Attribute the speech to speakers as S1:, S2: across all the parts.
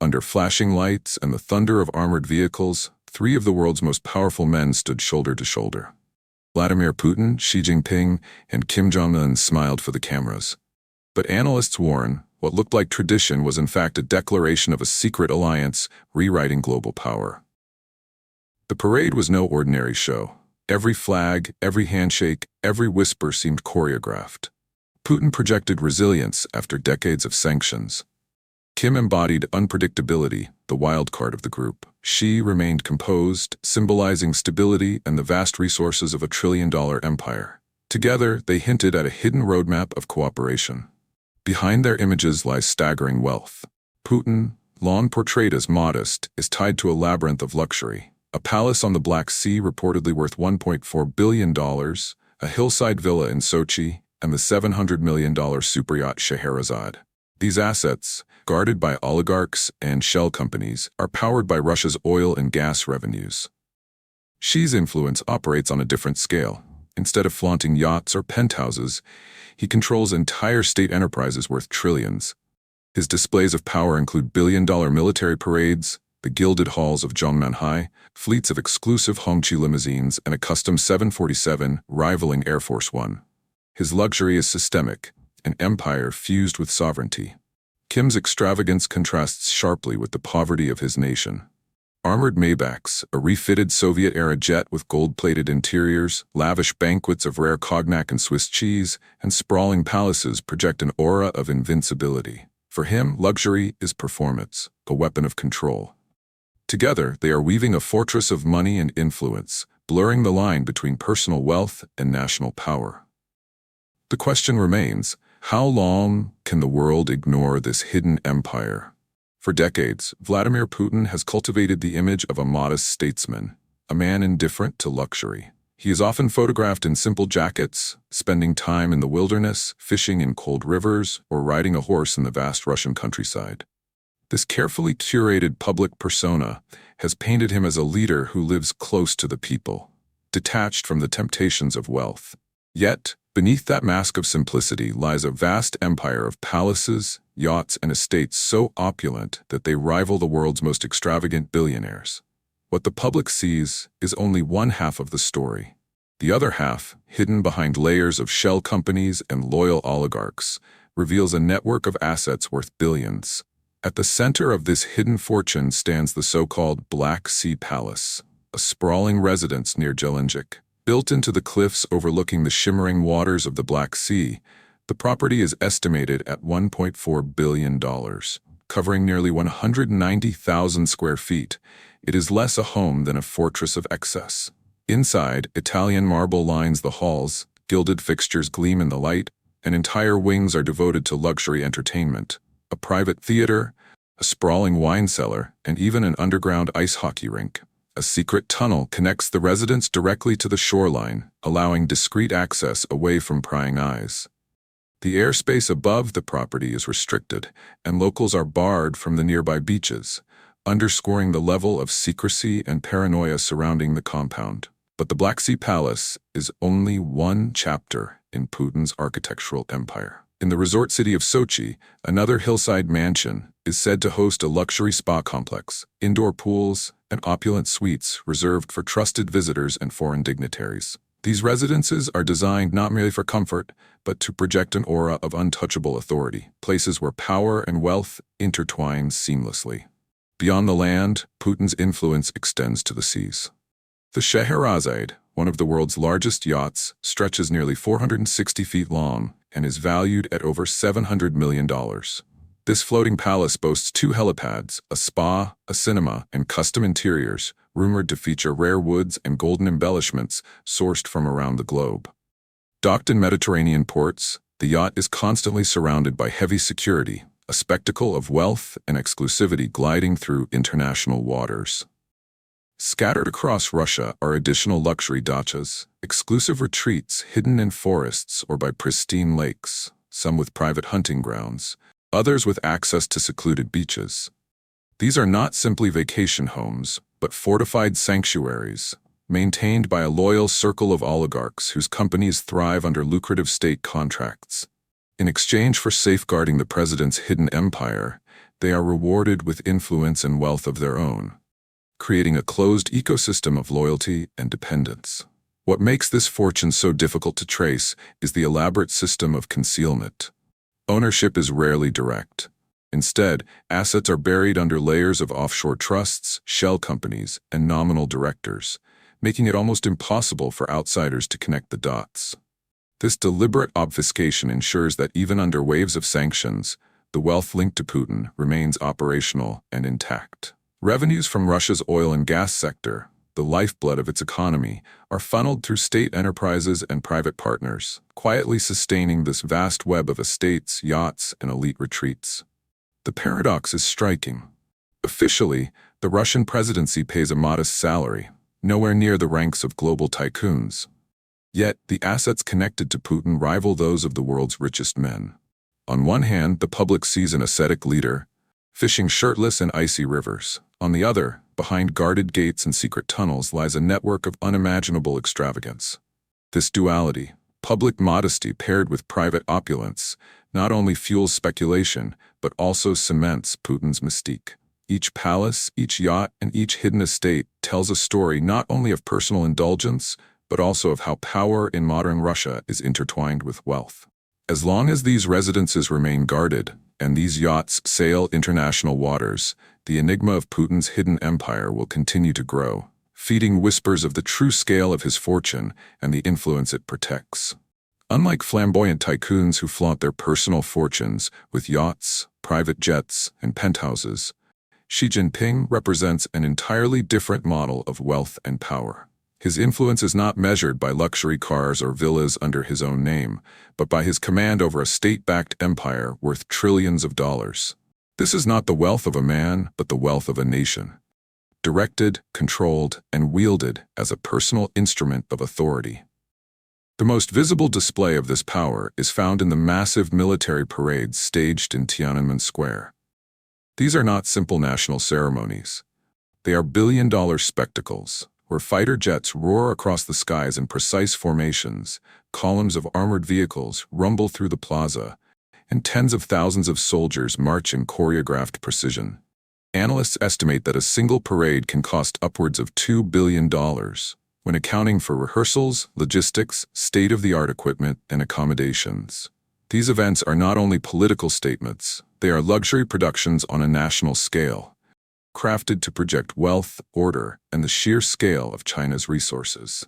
S1: Under flashing lights and the thunder of armored vehicles, three of the world's most powerful men stood shoulder to shoulder. Vladimir Putin, Xi Jinping, and Kim Jong Un smiled for the cameras. But analysts warn, what looked like tradition was in fact a declaration of a secret alliance rewriting global power. The parade was no ordinary show. Every flag, every handshake, every whisper seemed choreographed. Putin projected resilience after decades of sanctions. Kim embodied unpredictability, the wild card of the group. Xi remained composed, symbolizing stability and the vast resources of a trillion-dollar empire. Together, they hinted at a hidden roadmap of cooperation. Behind their images lies staggering wealth. Putin, long portrayed as modest, is tied to a labyrinth of luxury. A palace on the Black Sea reportedly worth $1.4 billion, a hillside villa in Sochi, and the $700 million superyacht Scheherazade. These assets, guarded by oligarchs and shell companies, are powered by Russia's oil and gas revenues. Xi's influence operates on a different scale. Instead of flaunting yachts or penthouses, he controls entire state enterprises worth trillions. His displays of power include billion-dollar military parades, the gilded halls of Zhongmanhai, fleets of exclusive Hongqi limousines, and a custom 747 rivaling Air Force One. His luxury is systemic, an empire fused with sovereignty. Kim's extravagance contrasts sharply with the poverty of his nation. Armored Maybachs, a refitted Soviet-era jet with gold-plated interiors, lavish banquets of rare cognac and Swiss cheese, and sprawling palaces project an aura of invincibility. For him, luxury is performance, a weapon of control. Together, they are weaving a fortress of money and influence, blurring the line between personal wealth and national power. The question remains, how long can the world ignore this hidden empire? For decades, Vladimir Putin has cultivated the image of a modest statesman, a man indifferent to luxury. He is often photographed in simple jackets, spending time in the wilderness, fishing in cold rivers, or riding a horse in the vast Russian countryside. This carefully curated public persona has painted him as a leader who lives close to the people, detached from the temptations of wealth. Yet, beneath that mask of simplicity lies a vast empire of palaces, yachts, and estates so opulent that they rival the world's most extravagant billionaires. What the public sees is only one half of the story. The other half, hidden behind layers of shell companies and loyal oligarchs, reveals a network of assets worth billions. At the center of this hidden fortune stands the so-called Black Sea Palace, a sprawling residence near Gelendzhik. Built into the cliffs overlooking the shimmering waters of the Black Sea, the property is estimated at $1.4 billion. Covering nearly 190,000 square feet, it is less a home than a fortress of excess. Inside, Italian marble lines the halls, gilded fixtures gleam in the light, and entire wings are devoted to luxury entertainment. A private theater, a sprawling wine cellar, and even an underground ice hockey rink. A secret tunnel connects the residence directly to the shoreline, allowing discreet access away from prying eyes. The airspace above the property is restricted, and locals are barred from the nearby beaches, underscoring the level of secrecy and paranoia surrounding the compound. But the Black Sea Palace is only one chapter in Putin's architectural empire. In the resort city of Sochi, another hillside mansion is said to host a luxury spa complex, indoor pools, and opulent suites reserved for trusted visitors and foreign dignitaries. These residences are designed not merely for comfort, but to project an aura of untouchable authority, places where power and wealth intertwine seamlessly. Beyond the land, Putin's influence extends to the seas. The Scheherazade, one of the world's largest yachts, stretches nearly 460 feet long and is valued at over $700 million. This floating palace boasts 2 helipads, a spa, a cinema, and custom interiors, rumored to feature rare woods and golden embellishments sourced from around the globe. Docked in Mediterranean ports, the yacht is constantly surrounded by heavy security, a spectacle of wealth and exclusivity gliding through international waters. Scattered across Russia are additional luxury dachas, exclusive retreats hidden in forests or by pristine lakes, some with private hunting grounds, others with access to secluded beaches. These are not simply vacation homes, but fortified sanctuaries, maintained by a loyal circle of oligarchs whose companies thrive under lucrative state contracts. In exchange for safeguarding the president's hidden empire, they are rewarded with influence and wealth of their own, creating a closed ecosystem of loyalty and dependence. What makes this fortune so difficult to trace is the elaborate system of concealment. Ownership is rarely direct. Instead, assets are buried under layers of offshore trusts, shell companies, and nominal directors, making it almost impossible for outsiders to connect the dots. This deliberate obfuscation ensures that even under waves of sanctions, the wealth linked to Putin remains operational and intact. Revenues from Russia's oil and gas sector, the lifeblood of its economy, are funneled through state enterprises and private partners, quietly sustaining this vast web of estates, yachts, and elite retreats. The paradox is striking. Officially, the Russian presidency pays a modest salary, nowhere near the ranks of global tycoons. Yet, the assets connected to Putin rival those of the world's richest men. On one hand, the public sees an ascetic leader, fishing shirtless in icy rivers. On the other, behind guarded gates and secret tunnels lies a network of unimaginable extravagance. This duality, public modesty paired with private opulence, not only fuels speculation, but also cements Putin's mystique. Each palace, each yacht, and each hidden estate tells a story not only of personal indulgence, but also of how power in modern Russia is intertwined with wealth. As long as these residences remain guarded, and these yachts sail international waters, the enigma of Putin's hidden empire will continue to grow, feeding whispers of the true scale of his fortune and the influence it protects. Unlike flamboyant tycoons who flaunt their personal fortunes with yachts, private jets, and penthouses, Xi Jinping represents an entirely different model of wealth and power. His influence is not measured by luxury cars or villas under his own name, but by his command over a state-backed empire worth trillions of dollars. This is not the wealth of a man, but the wealth of a nation, directed, controlled, and wielded as a personal instrument of authority. The most visible display of this power is found in the massive military parades staged in Tiananmen Square. These are not simple national ceremonies. They are billion-dollar spectacles, where fighter jets roar across the skies in precise formations, columns of armored vehicles rumble through the plaza, and tens of thousands of soldiers march in choreographed precision. Analysts estimate that a single parade can cost upwards of $2 billion, when accounting for rehearsals, logistics, state-of-the-art equipment, and accommodations. These events are not only political statements, they are luxury productions on a national scale, crafted to project wealth, order, and the sheer scale of China's resources.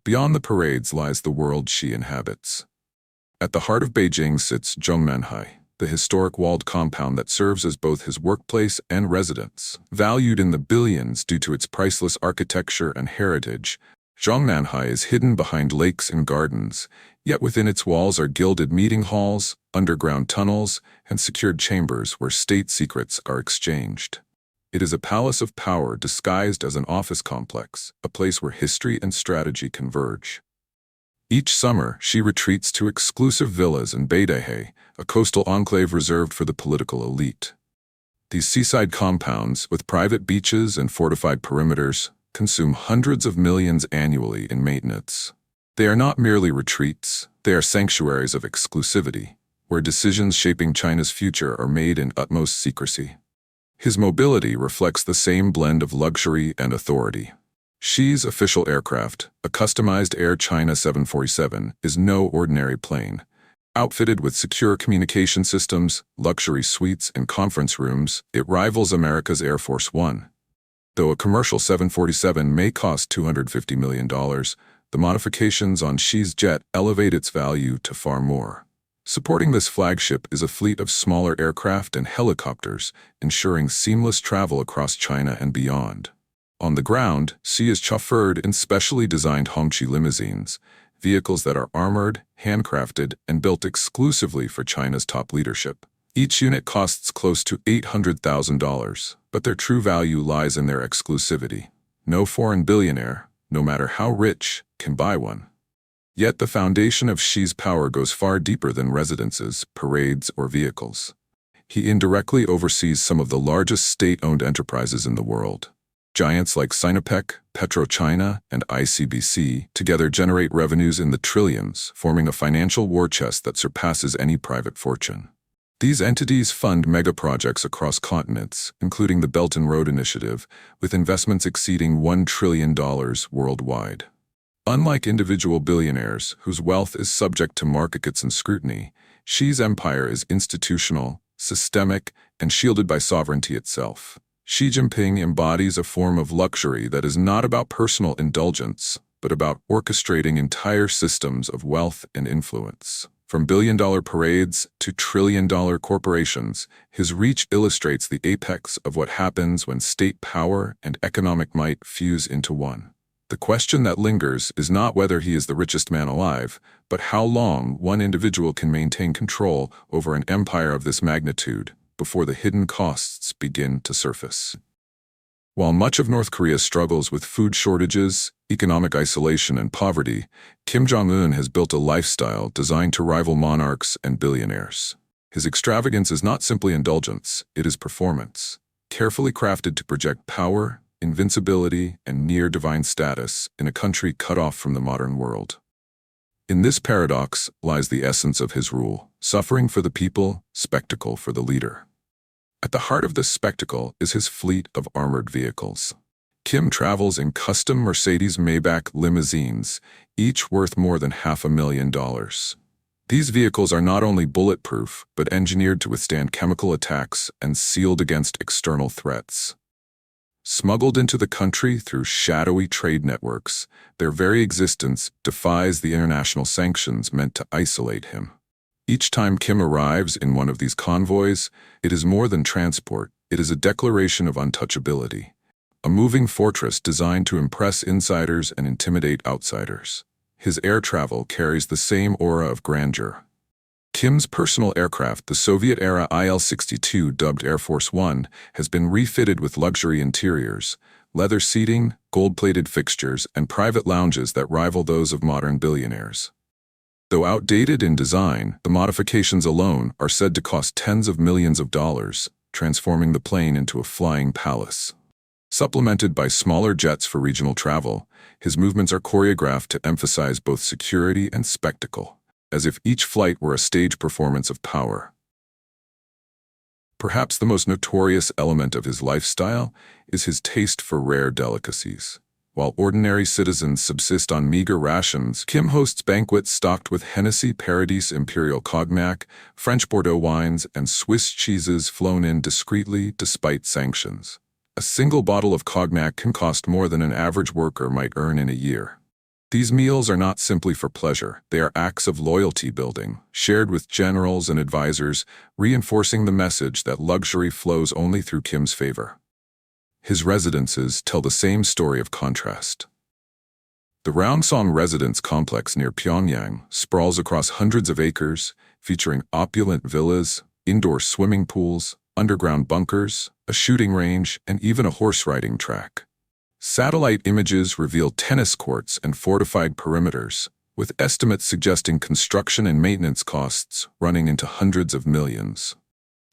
S1: Beyond the parades lies the world Xi inhabits. At the heart of Beijing sits Zhongmanhai, the historic walled compound that serves as both his workplace and residence. Valued in the billions due to its priceless architecture and heritage, Zhongmanhai is hidden behind lakes and gardens, yet within its walls are gilded meeting halls, underground tunnels, and secured chambers where state secrets are exchanged. It is a palace of power disguised as an office complex, a place where history and strategy converge. Each summer, she retreats to exclusive villas in Beidehe, a coastal enclave reserved for the political elite. These seaside compounds, with private beaches and fortified perimeters, consume hundreds of millions annually in maintenance. They are not merely retreats, they are sanctuaries of exclusivity, where decisions shaping China's future are made in utmost secrecy. His mobility reflects the same blend of luxury and authority. Xi's official aircraft, a customized Air China 747, is no ordinary plane. Outfitted with secure communication systems, luxury suites, and conference rooms, it rivals America's Air Force One. Though a commercial 747 may cost $250 million, the modifications on Xi's jet elevate its value to far more. Supporting this flagship is a fleet of smaller aircraft and helicopters, ensuring seamless travel across China and beyond. On the ground, Xi is chauffeured in specially designed Hongqi limousines, vehicles that are armored, handcrafted, and built exclusively for China's top leadership. Each unit costs close to $800,000, but their true value lies in their exclusivity. No foreign billionaire, no matter how rich, can buy one. Yet the foundation of Xi's power goes far deeper than residences, parades, or vehicles. He indirectly oversees some of the largest state-owned enterprises in the world. Giants like Sinopec, PetroChina, and ICBC together generate revenues in the trillions, forming a financial war chest that surpasses any private fortune. These entities fund mega-projects across continents, including the Belt and Road Initiative, with investments exceeding $1 trillion worldwide. Unlike individual billionaires, whose wealth is subject to markets and scrutiny, Xi's empire is institutional, systemic, and shielded by sovereignty itself. Xi Jinping embodies a form of luxury that is not about personal indulgence, but about orchestrating entire systems of wealth and influence. From billion-dollar parades to trillion-dollar corporations, his reach illustrates the apex of what happens when state power and economic might fuse into one. The question that lingers is not whether he is the richest man alive, but how long one individual can maintain control over an empire of this magnitude before the hidden costs begin to surface. While much of North Korea struggles with food shortages, economic isolation, and poverty, Kim Jong Un has built a lifestyle designed to rival monarchs and billionaires. His extravagance is not simply indulgence, it is performance, carefully crafted to project power, invincibility, and near-divine status in a country cut off from the modern world. In this paradox lies the essence of his rule: suffering for the people, spectacle for the leader. At the heart of this spectacle is his fleet of armored vehicles. Kim travels in custom Mercedes Maybach limousines, each worth more than $500,000. These vehicles are not only bulletproof, but engineered to withstand chemical attacks and sealed against external threats. Smuggled into the country through shadowy trade networks, their very existence defies the international sanctions meant to isolate him. Each time Kim arrives in one of these convoys, it is more than transport, it is a declaration of untouchability. A moving fortress designed to impress insiders and intimidate outsiders. His air travel carries the same aura of grandeur. Kim's personal aircraft, the Soviet-era IL-62 dubbed Air Force One, has been refitted with luxury interiors, leather seating, gold-plated fixtures, and private lounges that rival those of modern billionaires. Though outdated in design, the modifications alone are said to cost tens of millions of dollars, transforming the plane into a flying palace. Supplemented by smaller jets for regional travel, his movements are choreographed to emphasize both security and spectacle, as if each flight were a stage performance of power. Perhaps the most notorious element of his lifestyle is his taste for rare delicacies. While ordinary citizens subsist on meager rations, Kim hosts banquets stocked with Hennessy Paradis Imperial Cognac, French Bordeaux wines, and Swiss cheeses flown in discreetly despite sanctions. A single bottle of cognac can cost more than an average worker might earn in a year. These meals are not simply for pleasure, they are acts of loyalty building, shared with generals and advisors, reinforcing the message that luxury flows only through Kim's favor. His residences tell the same story of contrast. The Rangsong residence complex near Pyongyang sprawls across hundreds of acres, featuring opulent villas, indoor swimming pools, underground bunkers, a shooting range, and even a horse riding track. Satellite images reveal tennis courts and fortified perimeters, with estimates suggesting construction and maintenance costs running into hundreds of millions.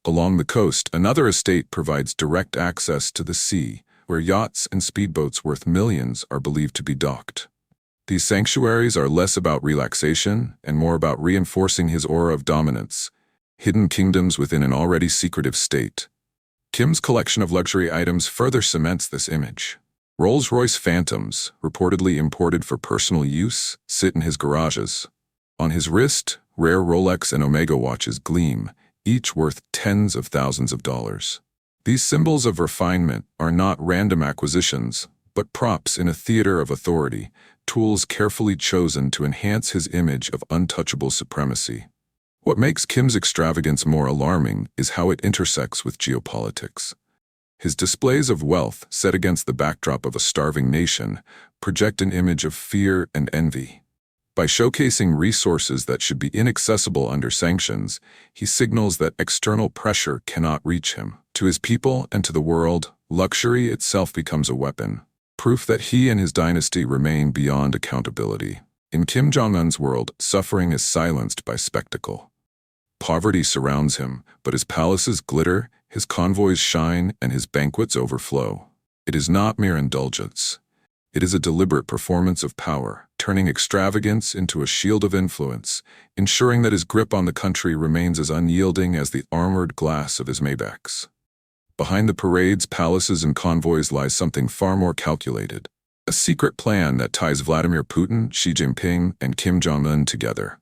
S1: Along the coast, another estate provides direct access to the sea, where yachts and speedboats worth millions are believed to be docked. These sanctuaries are less about relaxation and more about reinforcing his aura of dominance, hidden kingdoms within an already secretive state. Kim's collection of luxury items further cements this image. Rolls-Royce Phantoms, reportedly imported for personal use, sit in his garages. On his wrist, rare Rolex and Omega watches gleam, each worth tens of thousands of dollars. These symbols of refinement are not random acquisitions, but props in a theater of authority, tools carefully chosen to enhance his image of untouchable supremacy. What makes Kim's extravagance more alarming is how it intersects with geopolitics. His displays of wealth, set against the backdrop of a starving nation, project an image of fear and envy. By showcasing resources that should be inaccessible under sanctions, he signals that external pressure cannot reach him. To his people and to the world, luxury itself becomes a weapon, proof that he and his dynasty remain beyond accountability. In Kim Jong Un's world, suffering is silenced by spectacle. Poverty surrounds him, but his palaces glitter, his convoys shine, and his banquets overflow. It is not mere indulgence. It is a deliberate performance of power, turning extravagance into a shield of influence, ensuring that his grip on the country remains as unyielding as the armored glass of his Maybachs. Behind the parades, palaces, and convoys lies something far more calculated. A secret plan that ties Vladimir Putin, Xi Jinping, and Kim Jong Un together.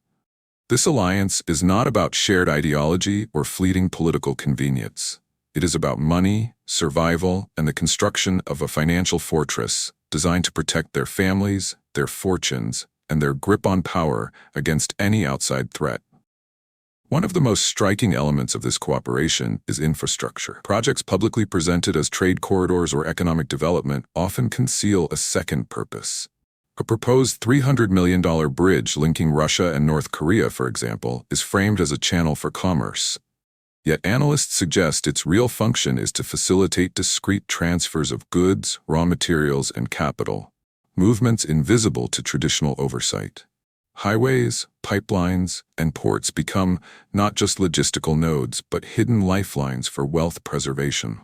S1: This alliance is not about shared ideology or fleeting political convenience. It is about money, survival, and the construction of a financial fortress designed to protect their families, their fortunes, and their grip on power against any outside threat. One of the most striking elements of this cooperation is infrastructure. Projects publicly presented as trade corridors or economic development often conceal a second purpose. A proposed $300 million bridge linking Russia and North Korea, for example, is framed as a channel for commerce. Yet analysts suggest its real function is to facilitate discrete transfers of goods, raw materials, and capital, movements invisible to traditional oversight. Highways, pipelines, and ports become not just logistical nodes, but hidden lifelines for wealth preservation.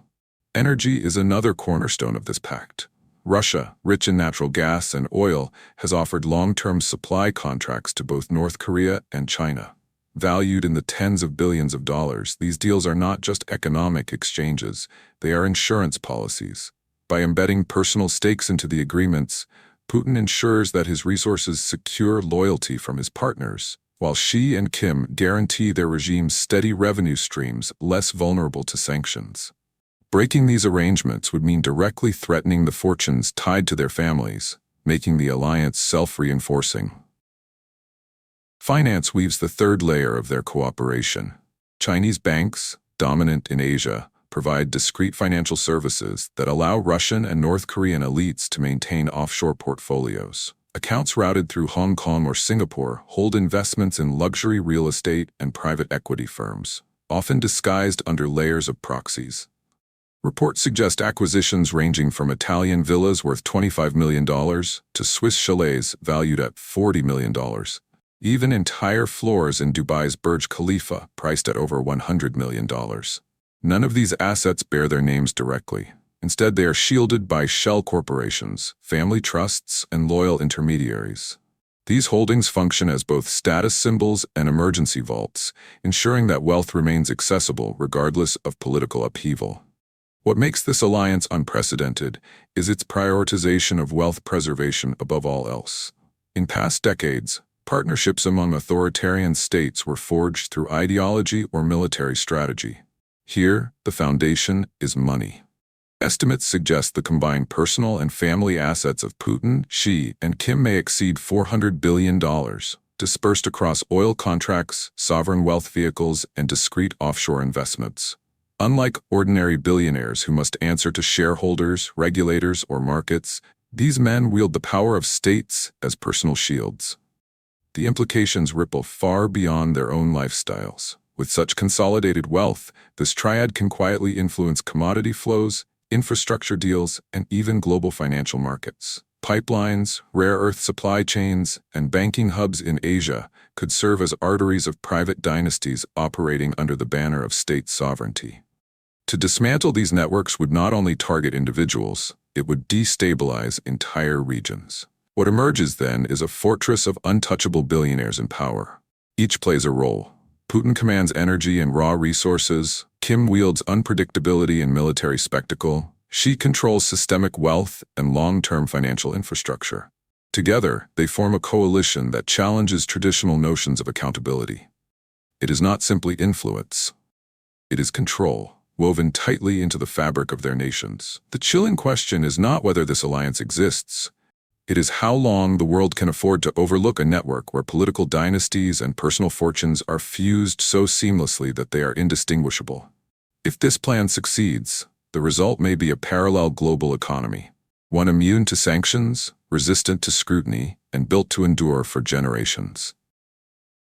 S1: Energy is another cornerstone of this pact. Russia, rich in natural gas and oil, has offered long-term supply contracts to both North Korea and China. Valued in the tens of billions of dollars, these deals are not just economic exchanges, they are insurance policies. By embedding personal stakes into the agreements, Putin ensures that his resources secure loyalty from his partners, while Xi and Kim guarantee their regime's steady revenue streams less vulnerable to sanctions. Breaking these arrangements would mean directly threatening the fortunes tied to their families, making the alliance self-reinforcing. Finance weaves the third layer of their cooperation. Chinese banks, dominant in Asia, provide discrete financial services that allow Russian and North Korean elites to maintain offshore portfolios. Accounts routed through Hong Kong or Singapore hold investments in luxury real estate and private equity firms, often disguised under layers of proxies. Reports suggest acquisitions ranging from Italian villas worth $25 million to Swiss chalets valued at $40 million. Even entire floors in Dubai's Burj Khalifa priced at over $100 million. None of these assets bear their names directly. Instead, they are shielded by shell corporations, family trusts, and loyal intermediaries. These holdings function as both status symbols and emergency vaults, ensuring that wealth remains accessible regardless of political upheaval. What makes this alliance unprecedented is its prioritization of wealth preservation above all else. In past decades, partnerships among authoritarian states were forged through ideology or military strategy. Here, the foundation is money. Estimates suggest the combined personal and family assets of Putin, Xi, and Kim may exceed $400 billion, dispersed across oil contracts, sovereign wealth vehicles, and discrete offshore investments. Unlike ordinary billionaires who must answer to shareholders, regulators, or markets, these men wield the power of states as personal shields. The implications ripple far beyond their own lifestyles. With such consolidated wealth, this triad can quietly influence commodity flows, infrastructure deals, and even global financial markets. Pipelines, rare earth supply chains, and banking hubs in Asia could serve as arteries of private dynasties operating under the banner of state sovereignty. To dismantle these networks would not only target individuals, it would destabilize entire regions. What emerges then is a fortress of untouchable billionaires in power. Each plays a role. Putin commands energy and raw resources, Kim wields unpredictability and military spectacle, Xi controls systemic wealth and long-term financial infrastructure. Together, they form a coalition that challenges traditional notions of accountability. It is not simply influence. It is control, woven tightly into the fabric of their nations. The chilling question is not whether this alliance exists. It is how long the world can afford to overlook a network where political dynasties and personal fortunes are fused so seamlessly that they are indistinguishable. If this plan succeeds, the result may be a parallel global economy, one immune to sanctions, resistant to scrutiny, and built to endure for generations.